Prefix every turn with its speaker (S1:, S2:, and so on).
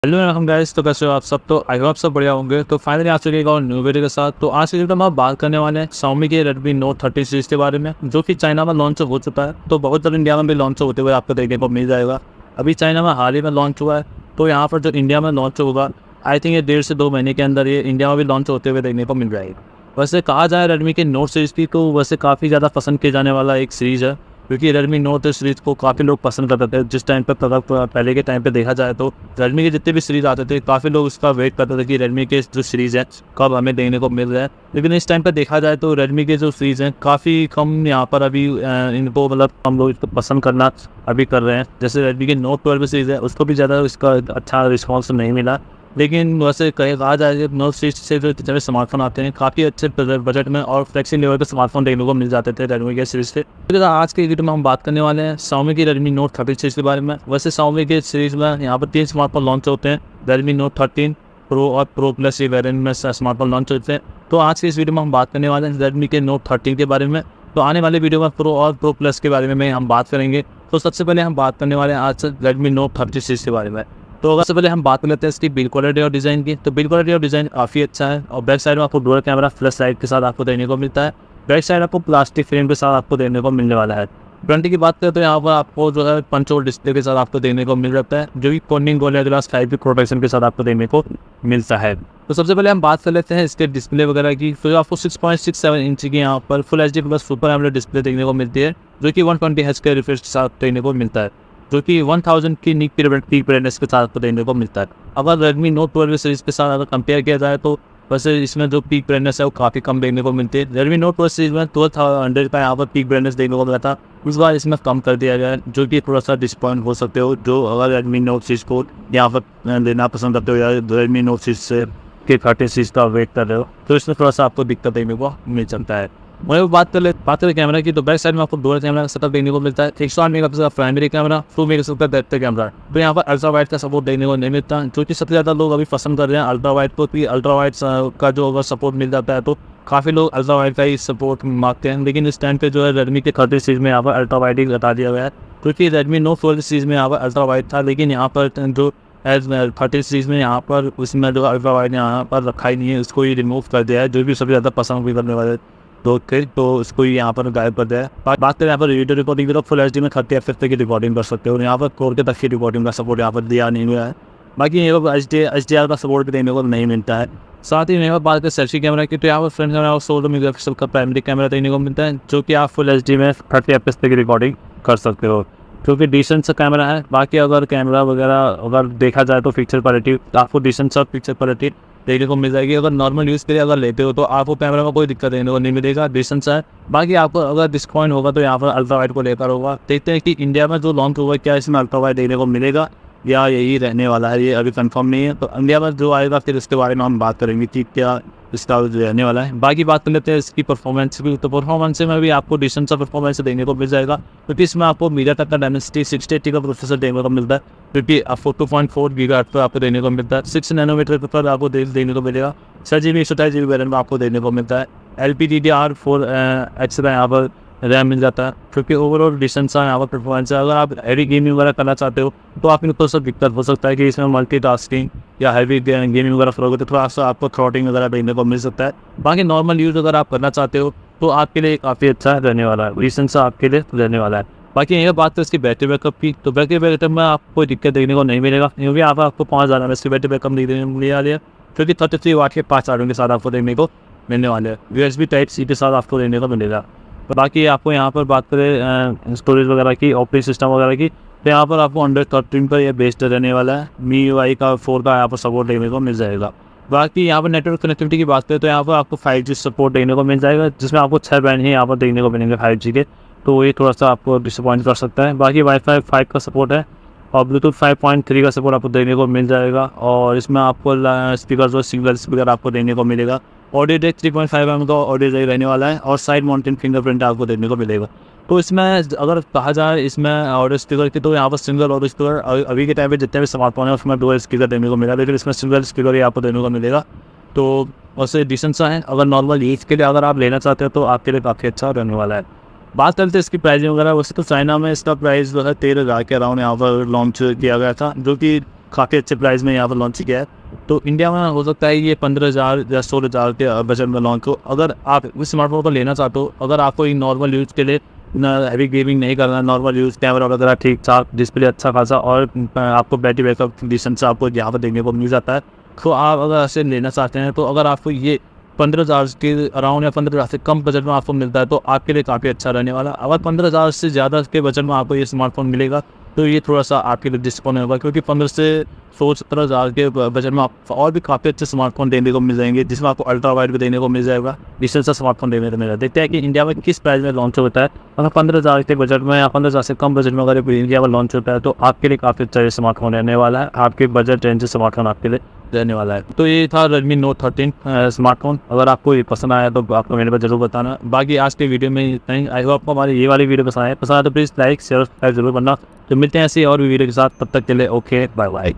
S1: Hello welcome guys. तो कैसे हो आप सब? तो आई होप सब बढ़िया होंगे। तो फाइनली आ चुके हैं न्यू वीडियो के साथ। तो आज की वीडियो में हम बात करने वाले हैं Xiaomi के Redmi Note 30 सीरीज के बारे में, जो कि चाइना में लॉन्च हो चुका है। तो बहुत जल्द इंडिया में भी लॉन्च होते हुए आपको देखने को मिल जाएगा। अभी चाइना में हाल ही में लॉन्च हुआ है, तो यहाँ पर जो इंडिया में लॉन्च होगा आई थिंक ये 1.5 से 2 महीने के अंदर ये इंडिया में भी लॉन्च होते हुए देखने को मिल जाएगा। वैसे कहा जाए रेडमी के नोट सीरीज़ की, तो वैसे काफ़ी ज़्यादा पसंद किए जाने वाला एक सीरीज़ है, क्योंकि रेडमी नोट सीरीज़ को काफ़ी लोग पसंद करते थे। जिस टाइम पर पहले के टाइम पे देखा जाए तो रेडमी के जितने भी सीरीज़ आते थे काफ़ी लोग उसका वेट करते थे कि रेडमी के जो सीरीज़ है कब हमें देखने को मिल रहा है। लेकिन इस टाइम पर देखा जाए तो रेडमी के जो सीरीज़ हैं काफ़ी कम यहाँ पर अभी इनको मतलब हम लोग इसको पसंद करना अभी कर रहे हैं। जैसे रेडमी के नोट 12 सीरीज़ है उसको भी ज़्यादा इसका अच्छा रिस्पॉन्स नहीं मिला। लेकिन वैसे कहा जाए कि नोट सीरीज से जो जितने स्मार्टफोन आते हैं काफ़ी अच्छे बजट में और फ्लेक्सी लेवल के स्मार्टफोन देखने को मिल जाते थे रेडमी के सीरीज से। तो आज के वीडियो में हम बात करने वाले हैं Xiaomi की Redmi Note 30 सीरीज के बारे में। वैसे Xiaomi के सीरीज में यहाँ पर 3 स्मार्टफोन लॉन्च होते हैं, Redmi Note 13 Pro और Pro Plus ये वेरिएंट में स्मार्टफोन लॉन्च होते हैं। तो आज के इस वीडियो में हम बात करने वाले हैं Redmi के Note 13 के बारे में। तो आने वाले वीडियो में Pro और Pro Plus के बारे में हम बात करेंगे। तो सबसे पहले हम बात करने वाले हैं आज Redmi Note 30 सीरीज के बारे में। तो अगर सबसे पहले हम बात कर लेते हैं इसकी बिल्ड क्वालिटी और डिज़ाइन की। तो बिल्ड क्वालिटी और डिज़ाइन काफ़ी अच्छा है और बैक साइड में आपको डुअल कैमरा फ्लैश लाइट के साथ आपको देखने को मिलता है। बैक साइड आपको प्लास्टिक फ्रेम के साथ आपको देखने को मिलने वाला है। वारंटी की बात करें तो यहाँ पर आपको जो है पंच होल डिस्प्ले के साथ आपको देखने को मिल जाता है, जो कि कॉर्निंग गोरिल्ला ग्लास 5 की प्रोटेक्शन के साथ आपको देखने को मिलता है। तो सबसे पहले हम बात कर लेते हैं इसके डिस्प्ले वगैरह की। तो आपको 6.67 इंच की यहाँ पर full HD plus super AMOLED display देखने को मिलती है, जो कि 120 हर्ट्ज के रिफ्रेश के साथ देखने को मिलता है, जो कि 1000 की पीक ब्राइटनेस के साथ आपको देखने को मिलता है। अगर Redmi Note 12 सीरीज़ के साथ अगर कंपेयर किया जाए तो वैसे इसमें जो पीक ब्राइटनेस है वो काफ़ी कम देखने को मिलती है। Redmi Note 12 सीरीज़ में 1200 का यहाँ पर पीक ब्राइटनेस देखने को मिला था, उस बार इसमें कम कर दिया गया है, जो कि थोड़ा सा डिसपॉइंट हो सकते हो जो अगर Redmi Note सीरीज़ को यहाँ पर लेना पसंद करते हो या Redmi Note सीरीज़ से के 30 सीरीज़ का वेट कर रहे हो, तो इसमें थोड़ा सा आपको दिक्कत देखने को मिल सकता है। वही बात करें कैमरा की, तो बैक साइड में आपको डुअल कैमरा का सेटअप देखने को मिलता है। 108 मेगापिक्सल का प्राइमरी कैमरा, 2 मेगापिक्सल का डेप्थ कैमरा। तो यहाँ पर अल्ट्रा वाइड का सपोर्ट देखने को नहीं मिलता, जो कि सबसे ज़्यादा लोग अभी पसंद कर रहे हैं अल्ट्रा वाइड को। कि अल्ट्रा वाइड का जो अगर सपोर्ट मिल जाता है तो काफ़ी लोग अल्ट्रा वाइड का ही सपोर्ट मांगते हैं। लेकिन इस टाइम पे जो है रेडमी के 30 सीरीज़ में यहाँ पर अल्ट्रा वाइड ही बता दिया गया है, क्योंकि रेडमी Note 12 सीरीज़ में यहाँ पर अल्ट्रा वाइड था, लेकिन यहाँ पर जो 30 सीरीज़ में यहाँ पर उसमें जो अल्ट्रा वाइड यहाँ पर रखा ही नहीं है, उसको ही रिमूव कर दिया है, जो भी सबसे ज़्यादा पसंद भी करने वाले लोग थे, तो उसको ही यहाँ पर गायब कर दिया है। बात करें यहाँ पर वीडियो रिकॉर्डिंग की, तो फुल HD में 30 FPS तक की रिकॉर्डिंग कर सकते हो। यहाँ पर 4K तक की रिकॉर्डिंग का सपोर्ट यहाँ पर दिया नहीं हुआ है। बाकी यहाँ पर HDR का सपोर्ट भी देने को नहीं मिलता है। साथ ही यहाँ पर बात करें सेल्फी कैमरा की, तो यहाँ पर फ्रंट कैमरा और 16 मेगापिक्सल का प्राइमरी कैमरा देखने को मिलता है, जो कि आप फुल HD में 30 FPS तक की रिकॉर्डिंग कर सकते हो, क्योंकि डिसेंट सा कैमरा है। बाकी अगर कैमरा वगैरह अगर देखा जाए तो पिक्चर क्वालिटी आपको डिसेंट सा पिक्चर क्वालिटी देखने को मिल जाएगी। अगर नॉर्मल यूज़ के लिए अगर लेते हो तो आपको कैमरा में कोई दिक्कत देखने को नहीं मिलेगा, डिसेंट सा है। बाकी आपको अगर डिस्काउंट होगा तो यहाँ पर अल्ट्रा वाइड को लेकर होगा। देखते हैं कि इंडिया में जो लॉन्च हुआ क्या इसमें अल्ट्रा वाइड देखने को मिलेगा या यही रहने वाला है, ये अभी कंफर्म नहीं है। तो इंडिया में जो आएगा फिर उसके बारे में हम बात करेंगे कि क्या इसका रहने वाला है। बाकी बात कर लेते हैं इसकी परफॉर्मेंस की। तो परफॉर्मेंस में भी आपको डिसेंट सा परफॉर्मेंस देखने को मिल जाएगा, क्योंकि इसमें आपको मीडियाटेक का डायमेंसिटी 680 का प्रोसेसर देखने को मिलता है, क्योंकि 2.4 गीगाहर्ट्ज़ पर आपको देखने को मिलता है। 6 नैनोमीटर पर आपको देखने को मिलेगा। 6GB 128GB वेरिएंट में आपको देखने को मिलता है। LPDDR4X का यहाँ पर रैम मिल जाता है, क्योंकि ओवरऑल डिसेंट सा यहाँ पर परफॉर्मेंस है। अगर आप हैवी गेमिंग वगैरह करना चाहते हो तो आपको थोड़ा सा दिक्कत हो सकता है कि इसमें मल्टीटास्किंग या हैवी गेमिंग वगैरह करोगे तो थोड़ा सा आपको थ्रॉटलिंग वगैरह देखने को मिल सकता है। बाकी नॉर्मल यूज़ अगर आप करना चाहते हो तो आपके लिए काफ़ी अच्छा रहने वाला है, डिसेंट सा आपके लिए रहने वाला है। बाकी यही बात तो इसकी बैटरी बैकअप की, तो बैटरी बैकअप में आपको कोई दिक्कत देखने को नहीं मिलेगा, क्योंकि यहाँ पर आपको 5000 mAh की बैटरी बैकअप देखने को मिलने वाली है, क्योंकि 33 वाट के 5 चार्जिंग के साथ आपको देखने को मिलने वाले हैं। USB Type-C के साथ आपको देखने को मिलेगा। बाकी आपको यहाँ पर बात करें स्टोरेज वगैरह की, ऑपरेटिंग सिस्टम वगैरह की, तो यहाँ पर आपको Android 13 पर यह बेस्ड रहने वाला है। MIUI का 4 का यहाँ पर सपोर्ट देखने को मिल जाएगा। बाकी यहाँ पर नेटवर्क कनेक्टिविटी की बात करें तो यहाँ पर आपको 5G सपोर्ट देखने को मिल जाएगा, जिसमें आपको 6 बैंड ही यहाँ पर देखने को मिलेंगे 5G के, तो ये थोड़ा सा आपको डिसअपॉइंट कर सकता है। बाकी Wi-Fi 5 का सपोर्ट है और Bluetooth 5.3 का सपोर्ट आपको देखने को मिल जाएगा, और इसमें आपको स्पीकर जो सिंगल स्पीकर आपको देखने को मिलेगा। ऑडियो जैक 3.5 mm का ऑडियो जैक रहने वाला है, और साइड माउंटेन फिंगरप्रिंट आपको देखने को मिलेगा। तो इसमें अगर कहा जाए इसमें ऑडियो स्पीकर की, तो यहाँ पर सिंगल ऑडियो स्पीकर अभी के टाइम पे जितने भी स्मार्टफोन है उसमें डुअल स्पीकर देखने को मिला, लेकिन इसमें सिंगल स्पीकर ही आपको देखने को मिलेगा। तो वैसे डिसेंट सा है। अगर नॉर्मल यूज़ के लिए अगर आप लेना चाहते हो तो आपके लिए काफ़ी अच्छा रहने वाला है। बात करते हैं इसकी प्राइसिंग वगैरह। वैसे तो चाइना में इसका प्राइस जो है 13,000 के अराउंड यहाँ पर लॉन्च किया गया था, जो कि काफ़ी अच्छे प्राइस में यहाँ पर लॉन्च किया है। तो इंडिया में हो सकता है ये 15,000 या 16,000 के बजट में लॉन्च हो। अगर आप इस स्मार्टफोन को लेना चाहते हो, अगर आपको एक नॉर्मल यूज़ के लिए ना हैवी गेमिंग नहीं करना, नॉर्मल यूज़, कैमरा वगैरह ठीक ठाक, डिस्प्ले अच्छा खासा और आपको बैटरी बैकअप कंडीशन से आपको यहाँ पर देखने को मिल जाता है, तो आप अगर ऐसे लेना चाहते हैं तो अगर आपको ये 15,000 के अराउंड या 15,000 से कम बजट में आपको मिलता है तो आपके लिए काफ़ी अच्छा रहने वाला। अगर 15,000 से ज़्यादा के बजट में आपको ये स्मार्टफोन मिलेगा तो ये थोड़ा सा आपके लिए डिस्काउंट होगा, क्योंकि 15 से 16-17,000 के बजट में आप और भी काफ़ी अच्छे स्मार्टफोन देने को मिल जाएंगे, जिसमें आपको अल्ट्रा वाइड भी देने को मिल जाएगा, डिजिटल सा स्मार्टफोन देने को मिल जाएगा। देखते हैं कि इंडिया में किस प्राइस में लॉन्च होता है। अगर 15,000 के बजट में या 15,000 से कम बजट में अगर इंडिया में लॉन्च होता है तो आपके लिए काफ़ी अच्छा ये स्मार्टफोन रहने वाला है, आपके बजट रेंज से स्मार्टफोन आपके लिए रहने वाला है। तो ये था Redmi Note 13 स्मार्टफोन। अगर आपको ये पसंद आया तो आप मेरे पर जरूर बताना। बाकी आज के वीडियो में इतना ही। आई होप आपको हमारी ये वाली वीडियो पसंद आए तो प्लीज़ लाइक शेयर सब्सक्राइब जरूर करना। तो मिलते हैं ऐसी और भी वीडियो के साथ, तब तक के लिए ओके बाय बाय।